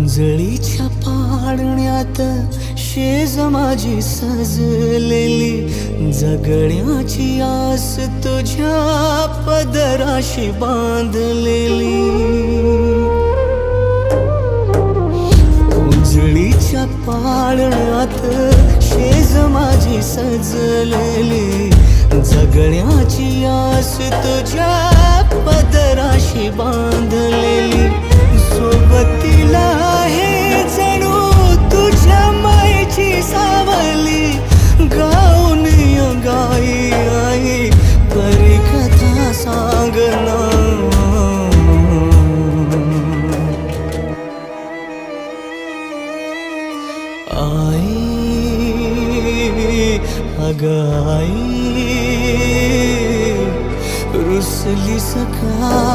उंजळीच्या पाळण्यात शेज माझी सजलेली, जगण्याची आस तुझ्या पदराशी बांधलेली. उंजळीच्या पाळण्यात शेज माझी सजलेली, जगण्याची आस तुझ्या पदराशी बांधलेली. सोबतीला आहे जणू तुझ्या मायेची सावली, गाऊन गाई आई परी कथा सांगना. आई अग आई रुसलीस का